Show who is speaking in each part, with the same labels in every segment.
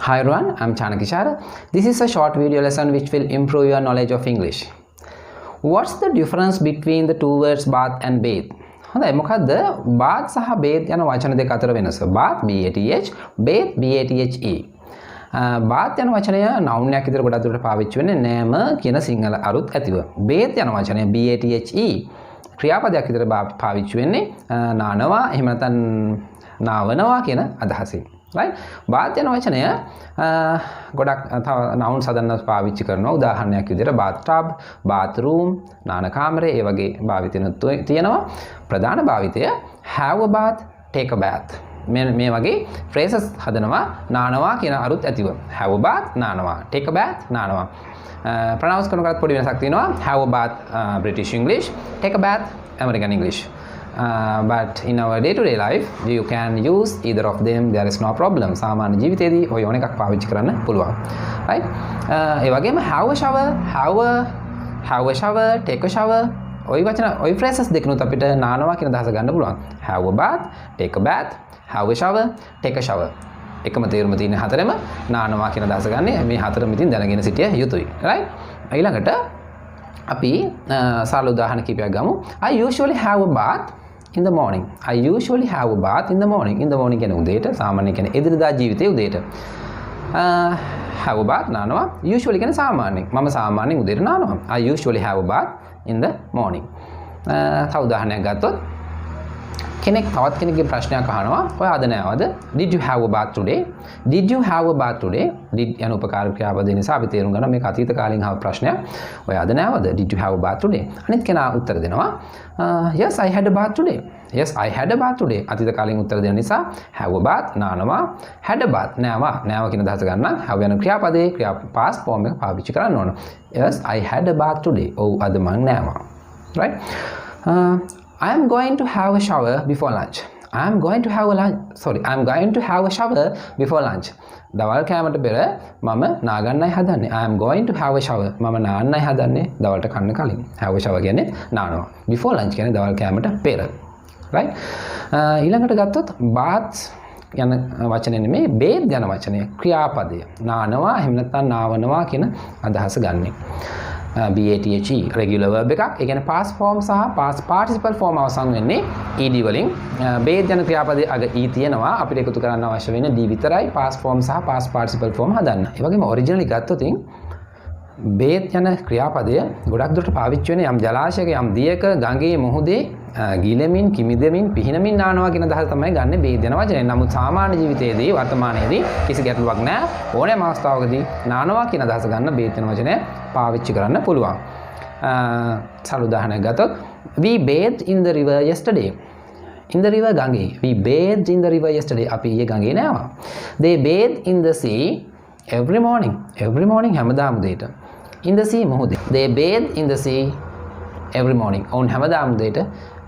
Speaker 1: Hi everyone, I'm Chanakishara. This is a short video lesson which will improve your knowledge of English. What's the difference between the two words bath and bathe? හොඳයි මොකද්ද bath සහ bathe යන වචන දෙක අතර වෙනස? bath B A T H, bathe B A T H E. bath යන වචනය noun එකක් විතර ගොඩක් දුරට පාවිච්චි වෙන්නේ නෑම කියන සිංහල අරුත් ඇතිව. bathe යන වචනය B A T H E ක්‍රියාපදයක් විතර පාවිච්චි වෙන්නේ නානවා එහෙම නැත්නම් නාවනවා කියන අදහසින්. right bath යන වචනය ගොඩක් තව nouns හදන්න පාවිච්චි කරනවා උදාහරණයක් විදිහට bathtub bathroom නාන කාමරය ඒ වගේ භාවිතයන් තියෙනවා ප්‍රධාන භාවිතය have a bath take a bath මේ වගේ phrases හදනවා නානවා කියන අරුත් ඇතිව have a bath නානවා take a bath නානවා pronounce කරනකොට පොඩි වෙනසක් තියෙනවා have a bath British English take a bath American English but in our day-to-day life you can use either of them there is no problem සාමාන්‍ය ජීවිතේදී ඔය ඕන එකක් පාවිච්චි කරන්න පුළුවන් right ඒ වගේම have a shower take a shower ඔය වචන ඔය phrases දෙකනොත් අපිට නානවා කියන අදහස ගන්න පුළුවන් have a bath take a bath have a shower take a shower එකම තේරුම තියෙන හතරෙම නානවා කියන අදහස ගන්න මේ හතරම ඉතින් දැනගෙන සිටිය යුතුයි right ඊළඟට අපි සරල උදාහරණ කිහිපයක් ගමු I usually have a bath in the morning I usually have a bath in the morning කියන්නේ උදේට සාමාන්‍ය කියන්නේ එදිනදා ජීවිතයේ උදේට have a bath නානවා usually කියන්නේ සාමාන්‍යයෙන් මම සාමාන්‍යයෙන් උදේට නානවා I usually have a bath in the morning තව උදාහරණයක් ගත්තොත් කෙනෙක් තවත් කෙනෙක්ගේ ප්‍රශ්නයක් අහනවා ඔය අද නෑවද did you have a bath today did you have a bath today did යන උපකාර ක්‍රියාපදේ නිසා අපි තේරුම් ගන්නවා මේක අතීත කාලෙන් ආව ප්‍රශ්නයක් ඔය අද නෑවද did you have a bath today අනිත් කෙනා උත්තර දෙනවා yes I had a bath today yes I had a bath today අතීත කාලෙන් උත්තර දෙන නිසා have a bath නානවා had a bath නෑවා කියන අදහස ගන්න have යන ක්‍රියාපදේ past form එක පාවිච්චි කරන්න ඕන yes I had a bath today ඔව් අද මං නෑවා right I am going to have a shower before lunch. I am going to have a shower before lunch. දවල් කෑමට පෙර මම නාගන්නයි හදන්නේ. I am going to have a shower. මම නාන්නයි හදන්නේ දවල්ට කන්න කලින්. have a shower කියන්නේ නානවා. before lunch කියන්නේ දවල් කෑමට පෙර. right? ඊළඟට ගත්තොත් bath යන වචනේ නෙමෙයි bathe යන වචනය ක්‍රියාපදය. නානවා එහෙම නැත්නම් නාවනවා කියන අදහස ගන්නෙ. BATHE regular verb එකක්. ඒ කියන්නේ past form සහ past participle form අවසන් වෙන්නේ ed වලින්. bathe යන ක්‍රියාපදයේ අග e තියෙනවා. අපිට එකතු කරන්න අවශ්‍ය වෙන්නේ d විතරයි past form සහ past participle form හදන්න. ඒ වගේම originally ගත්තොත් bathe යන ක්‍රියාපදය ගොඩක් දුරට පාවිච්චි වෙන්නේ යම් ජලාශයක යම් දියක ගඟේ මුහුදේ ගිලෙමින් කිමිදෙමින් පිහිනමින් නානවා කියන අදහස තමයි ගන්න bathe යන වචනේ. නමුත් සාමාන්‍ය ජීවිතයේදී වර්තමානයේදී කිසි ගැටලුවක් නැහැ. ඕනෑම අවස්ථාවකදී නානවා කියන අදහස ගන්න bathe යන වචනය පාවිච්චි කරන්න පුළුවන්. සරල උදාහරණයක් ගත්තොත් we bathed in the river yesterday. in the river ගඟේ. we bathed in the river yesterday. අපි ඊයේ ගඟේ නෑවා. they bathed in the sea every morning හැමදාම උදේට. in the sea මුහුදේ. they bathed in the sea every morning. ඔවුන් හැමදාම උදේට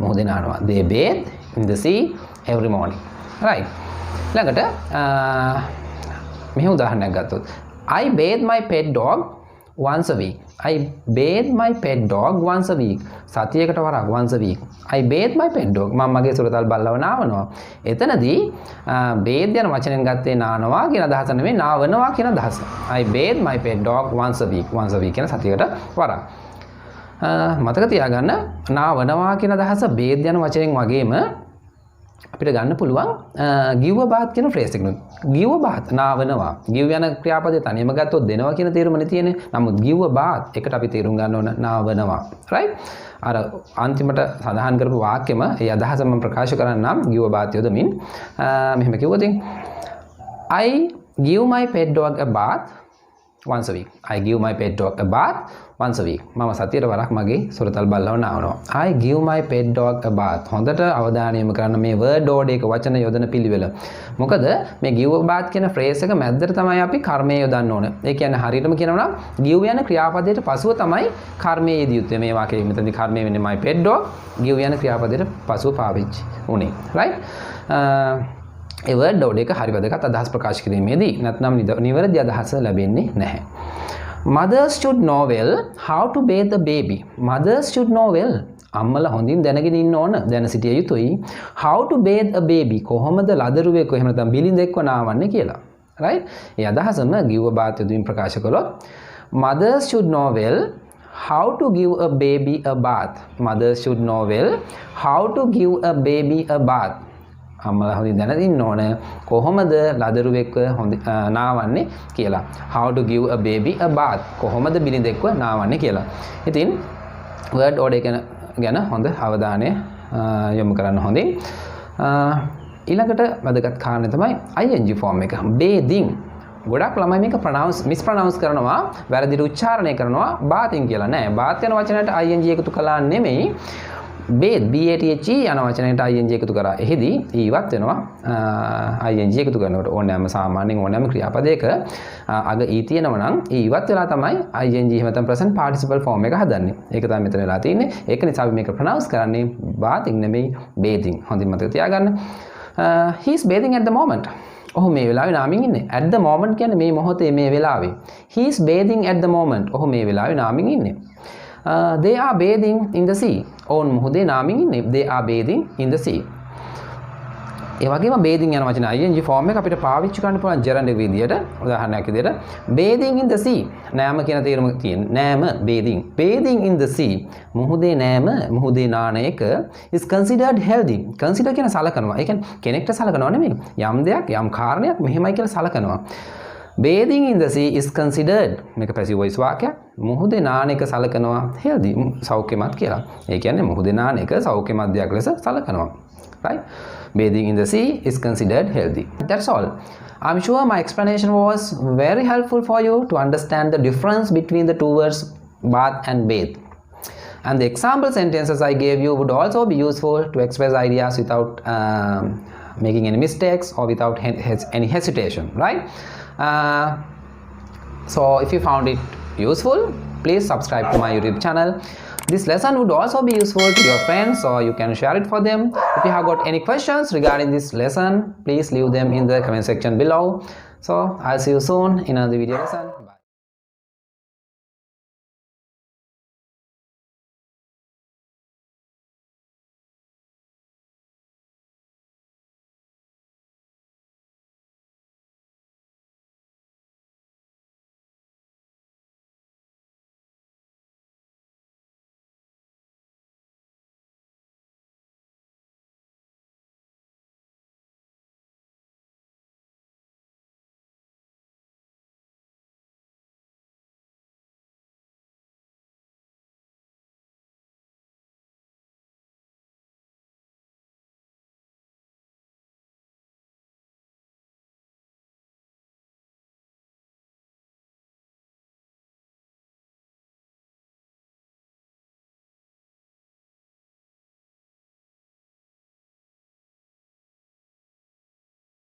Speaker 1: මුහුදේ නානවා. they bathe in the sea every morning. right. ඊළඟට මෙහි උදාහරණයක් ගත්තොත් I bathe my pet dog once a week. I bathe my pet dog once a week. සතියකට වරක් once a week. I bathe my pet dog. මම මගේ සුරතල් බල්ලව නාවනවා. එතනදී bathe යන වචනෙන් ගත්තේ නානවා කියන අදහස නෙමෙයි නාවනවා කියන අදහස. I bathe my pet dog once a week. once a week කියන සතියකට වරක්. මතක තියාගන්න නාවනවා කියන අදහස bathe යන වචනෙන් වගේම අපිට ගන්න පුළුවන් give a bath කියන phrase එකනොත් give a bath නාවනවා give යන ක්‍රියාපදේ තනියම ගත්තොත් දෙනවා කියන තේරුමනේ තියෙන්නේ නමුත් give a bath එකට අපි තේරුම් ගන්න ඕන නාවනවා right අර අන්තිමට සඳහන් කරපු වාක්‍යෙම ඒ අදහස මම ප්‍රකාශ කරන්නම් give a bath යොදමින් මෙහෙම කිව්වොත් I give my pet dog a bath once a week. I give my pet dog a bath once a week. මම සතියට වරක් මගේ සුරතල් බල්ලව නාවනවා. I give my pet dog a bath. හොඳට අවධානය යොමු කරන්න මේ word order එක වචන යොදන පිළිවෙල. මොකද මේ give a bath කියන phrase එක මැද්දට තමයි අපි කර්මය යොදන්න ඕනේ. ඒ කියන්නේ හරියටම කියනවා නම් give යන ක්‍රියාපදයට පසුව තමයි කර්මය යෙදිය යුත්තේ. මේ වාක්‍යයේ මෙතනදී කර්මය වෙන්නේ my pet dog. give යන ක්‍රියාපදයට පසුව පාවිච්චි වුණේ. right? ඒ word order එක හරි වැදගත් අදහස් ප්‍රකාශ කිරීමේදී නැත්නම් නිවැරදි අදහස ලැබෙන්නේ නැහැ. Mothers should know well how to bathe the baby. Mothers should know well. අම්මලා හොඳින් දැනගෙන ඉන්න ඕන දැන සිටිය යුතුයි how to bathe a baby කොහොමද ලදරුවෙක් එහෙම නැත්නම් බිලිඳෙක්ව නාවන්නේ කියලා right? A අදහසම give a bath යොදමින් ප්‍රකාශ කළොත් mothers should know well how to give a baby a bath. Mothers should know well how to give a baby a bath. අම්මලා හොඳින් දැනගෙන ඉන්න ඕන කොහොමද ලදරුවෙක්ව නාවන්නේ කියලා. How to give a baby a bath. කොහොමද බිරිඳෙක්ව නාවන්නේ කියලා. ඉතින් word order ගැන හොඳ අවධානය යොමු කරන්න හොඳින්. ඊළඟට වැදගත් කාරණේ තමයි ing form එක. bathing. ගොඩක් ළමයි මේක mispronounce කරනවා, වැරදිට උච්චාරණය කරනවා bathing කියලා. නෑ, bath යන වචනයට ing එකතු කළා නෙමෙයි. bathe bathe යන වචනයට ing එකතු කරා. එහිදී ඊවත් වෙනවා ing එකතු කරනකොට ඕනෑම සාමාන්‍යයෙන් ඕනෑම ක්‍රියාපදයක අග ඊ තියෙනවා නම් ඊවත් වෙලා තමයි ing එහෙම නැත්නම් present participle form එක හදන්නේ. ඒක තමයි මෙතන වෙලා තියෙන්නේ. ඒක නිසා අපි මේක pronounce කරන්නේ bathing නෙමෙයි bathing. හොඳින් මතක තියාගන්න. he is bathing at the moment. ඔහු මේ වෙලාවේ නාමින් ඉන්නේ. at the moment කියන්නේ මේ මොහොතේ මේ වෙලාවේ. he is bathing at the moment. ඔහු මේ වෙලාවේ නාමින් ඉන්නේ. they are bathing in the sea. ඔවුන් මුහුදේ නාමින් ඉන්නේ. they are bathing in the sea. ඒ වගේම bathing යන වචන ing form එක අපිට පාවිච්චි කරන්න පුළුවන් gerund විදියට. උදාහරණයක් විදියට bathing in the sea. නෑම කියන තේරුම තියෙන. නෑම bathing. bathing in the sea. මුහුදේ නෑම මුහුදේ නාන එක is considered healthy. consider කියන සලකනවා. ඒ කියන්නේ කෙනෙක්ට සලකනවා නෙමෙයි. යම් දෙයක් යම් කාරණයක් මෙහෙමයි කියලා සලකනවා. bathing in the sea is considered මේක passive voice වාක්‍යයක්. මුහුදේ නාන එක සලකනවා healthy සෞඛ්‍යමත් කියලා. ඒ කියන්නේ මුහුදේ නාන එක සෞඛ්‍යමත් දෙයක් ලෙස සලකනවා. Right? Bathing in the sea is considered healthy. That's all. I'm sure my explanation was very helpful for you to understand the difference between the two words bath and bathe. And the example sentences I gave you would also be useful to express ideas without making any mistakes or without any hesitation, right? So if you found it useful, please subscribe to my YouTube channel. This lesson would also be useful to your friends, or you can share it for them. If you have got any questions regarding this lesson, please leave them in the comment section below. So I'll see you soon in another video lesson. Bye.